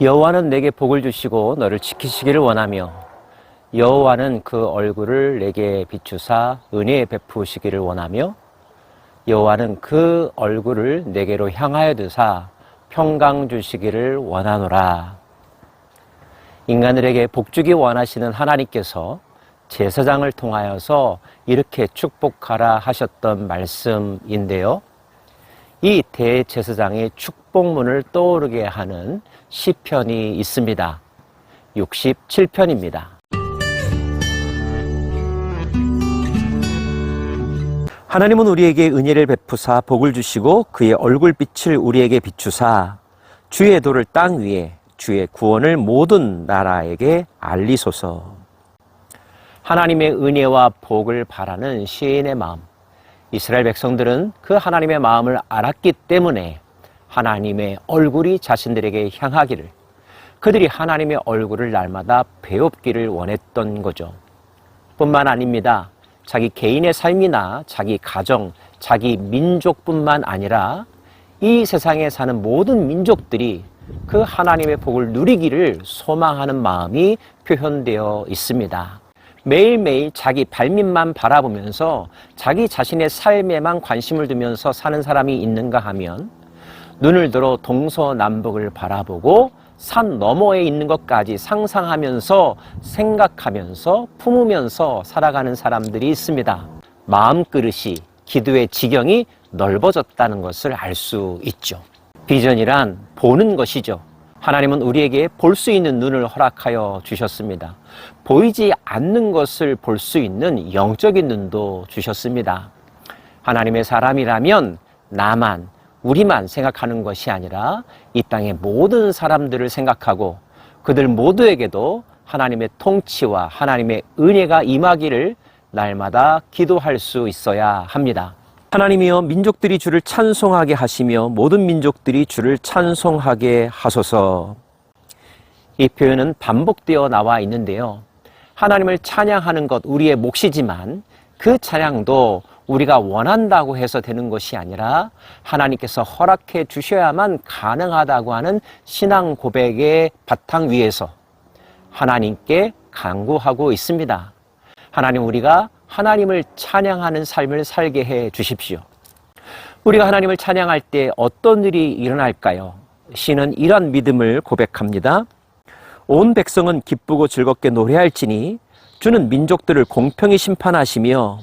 여호와는 내게 복을 주시고 너를 지키시기를 원하며 여호와는 그 얼굴을 내게 비추사 은혜 베푸시기를 원하며 여호와는 그 얼굴을 내게로 향하여 드사 평강 주시기를 원하노라. 인간들에게 복주기 원하시는 하나님께서 제사장을 통하여서 이렇게 축복하라 하셨던 말씀인데요. 이 대제사장의 축복문을 떠오르게 하는 시편이 있습니다. 67편입니다. 하나님은 우리에게 은혜를 베푸사 복을 주시고 그의 얼굴빛을 우리에게 비추사 주의 도를 땅 위에 주의 구원을 모든 나라에게 알리소서. 하나님의 은혜와 복을 바라는 시인의 마음, 이스라엘 백성들은 그 하나님의 마음을 알았기 때문에 하나님의 얼굴이 자신들에게 향하기를, 그들이 하나님의 얼굴을 날마다 배웁기를 원했던 거죠. 뿐만 아닙니다. 자기 개인의 삶이나 자기 가정, 자기 민족뿐만 아니라 이 세상에 사는 모든 민족들이 그 하나님의 복을 누리기를 소망하는 마음이 표현되어 있습니다. 매일매일 자기 발밑만 바라보면서 자기 자신의 삶에만 관심을 두면서 사는 사람이 있는가 하면 눈을 들어 동서남북을 바라보고 산 너머에 있는 것까지 상상하면서 생각하면서 품으면서 살아가는 사람들이 있습니다. 마음그릇이, 기도의 지경이 넓어졌다는 것을 알 수 있죠. 비전이란 보는 것이죠. 하나님은 우리에게 볼 수 있는 눈을 허락하여 주셨습니다. 보이지 않는 것을 볼 수 있는 영적인 눈도 주셨습니다. 하나님의 사람이라면 나만, 우리만 생각하는 것이 아니라 이 땅의 모든 사람들을 생각하고 그들 모두에게도 하나님의 통치와 하나님의 은혜가 임하기를 날마다 기도할 수 있어야 합니다. 하나님이여 민족들이 주를 찬송하게 하시며 모든 민족들이 주를 찬송하게 하소서. 이 표현은 반복되어 나와 있는데요. 하나님을 찬양하는 것 우리의 몫이지만 그 찬양도 우리가 원한다고 해서 되는 것이 아니라 하나님께서 허락해 주셔야만 가능하다고 하는 신앙 고백의 바탕 위에서 하나님께 간구하고 있습니다. 하나님, 우리가 하나님을 찬양하는 삶을 살게 해 주십시오. 우리가 하나님을 찬양할 때 어떤 일이 일어날까요? 시는 이런 믿음을 고백합니다. 온 백성은 기쁘고 즐겁게 노래할지니 주는 민족들을 공평히 심판하시며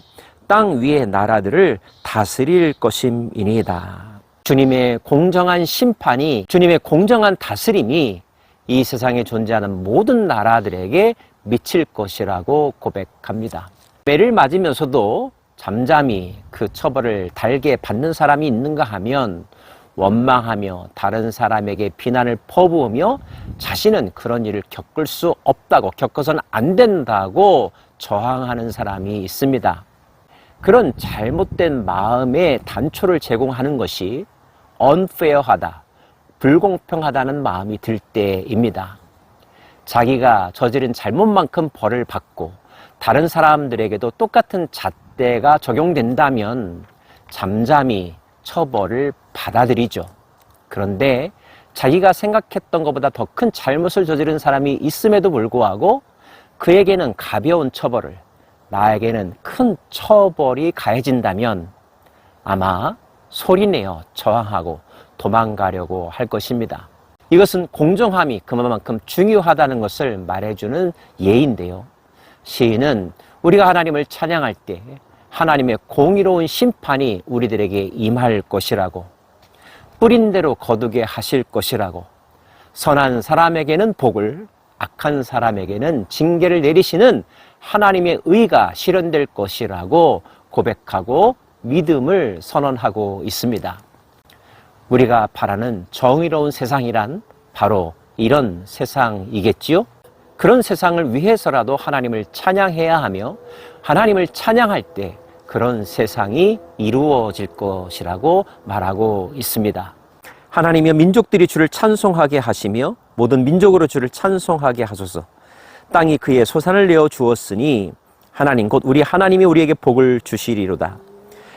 땅 위의 나라들을 다스릴 것임이니이다. 주님의 공정한 심판이, 주님의 공정한 다스림이 이 세상에 존재하는 모든 나라들에게 미칠 것이라고 고백합니다. 매를 맞으면서도 잠잠히 그 처벌을 달게 받는 사람이 있는가 하면 원망하며 다른 사람에게 비난을 퍼부으며 자신은 그런 일을 겪을 수 없다고, 겪어서는 안 된다고 저항하는 사람이 있습니다. 그런 잘못된 마음의 단초를 제공하는 것이 unfair하다, 불공평하다는 마음이 들 때입니다. 자기가 저지른 잘못만큼 벌을 받고 다른 사람들에게도 똑같은 잣대가 적용된다면 잠잠히 처벌을 받아들이죠. 그런데 자기가 생각했던 것보다 더 큰 잘못을 저지른 사람이 있음에도 불구하고 그에게는 가벼운 처벌을, 나에게는 큰 처벌이 가해진다면 아마 소리내어 저항하고 도망가려고 할 것입니다. 이것은 공정함이 그만큼 중요하다는 것을 말해주는 예인데요. 시인은 우리가 하나님을 찬양할 때 하나님의 공의로운 심판이 우리들에게 임할 것이라고, 뿌린 대로 거두게 하실 것이라고, 선한 사람에게는 복을, 악한 사람에게는 징계를 내리시는 하나님의 의가 실현될 것이라고 고백하고 믿음을 선언하고 있습니다. 우리가 바라는 정의로운 세상이란 바로 이런 세상이겠지요? 그런 세상을 위해서라도 하나님을 찬양해야 하며 하나님을 찬양할 때 그런 세상이 이루어질 것이라고 말하고 있습니다. 하나님이여 민족들이 주를 찬송하게 하시며 모든 민족으로 주를 찬송하게 하소서. 땅이 그의 소산을 내어 주었으니 하나님 곧 우리 하나님이 우리에게 복을 주시리로다.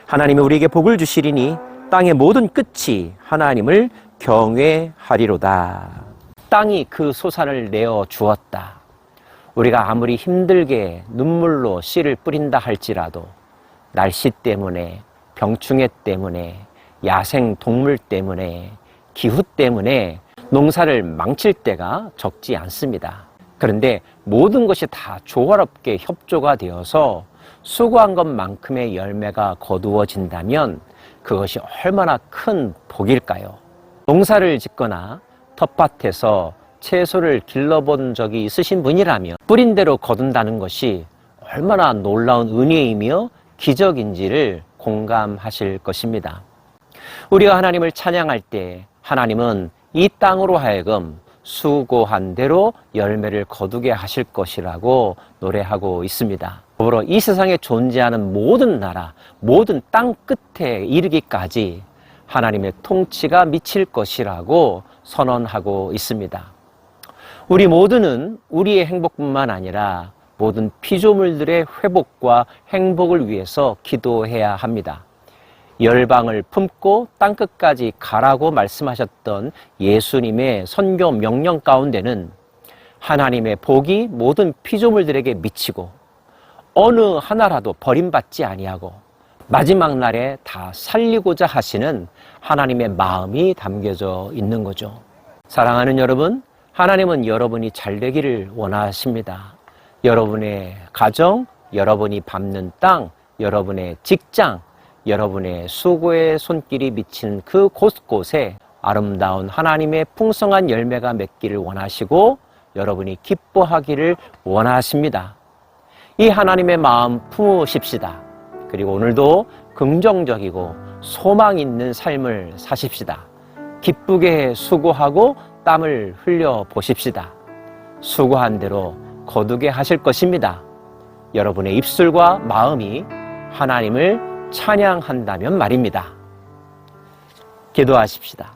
하나님이 우리에게 복을 주시리니 땅의 모든 끝이 하나님을 경외하리로다. 땅이 그 소산을 내어 주었다. 우리가 아무리 힘들게 눈물로 씨를 뿌린다 할지라도 날씨 때문에, 병충해 때문에, 야생 동물 때문에, 기후 때문에 농사를 망칠 때가 적지 않습니다. 그런데 모든 것이 다 조화롭게 협조가 되어서 수고한 것만큼의 열매가 거두어진다면 그것이 얼마나 큰 복일까요? 농사를 짓거나 텃밭에서 채소를 길러본 적이 있으신 분이라면 뿌린 대로 거둔다는 것이 얼마나 놀라운 은혜이며 기적인지를 공감하실 것입니다. 우리가 하나님을 찬양할 때 하나님은 이 땅으로 하여금 수고한 대로 열매를 거두게 하실 것이라고 노래하고 있습니다. 더불어 이 세상에 존재하는 모든 나라, 모든 땅 끝에 이르기까지 하나님의 통치가 미칠 것이라고 선언하고 있습니다. 우리 모두는 우리의 행복뿐만 아니라 모든 피조물들의 회복과 행복을 위해서 기도해야 합니다. 열방을 품고 땅끝까지 가라고 말씀하셨던 예수님의 선교 명령 가운데는 하나님의 복이 모든 피조물들에게 미치고 어느 하나라도 버림받지 아니하고 마지막 날에 다 살리고자 하시는 하나님의 마음이 담겨져 있는 거죠. 사랑하는 여러분, 하나님은 여러분이 잘 되기를 원하십니다. 여러분의 가정, 여러분이 밟는 땅, 여러분의 직장, 여러분의 수고의 손길이 미친 그 곳곳에 아름다운 하나님의 풍성한 열매가 맺기를 원하시고 여러분이 기뻐하기를 원하십니다. 이 하나님의 마음 품으십시다. 그리고 오늘도 긍정적이고 소망 있는 삶을 사십시다. 기쁘게 수고하고 땀을 흘려 보십시다. 수고한 대로 거두게 하실 것입니다. 여러분의 입술과 마음이 하나님을 찬양한다면 말입니다. 기도하십시다.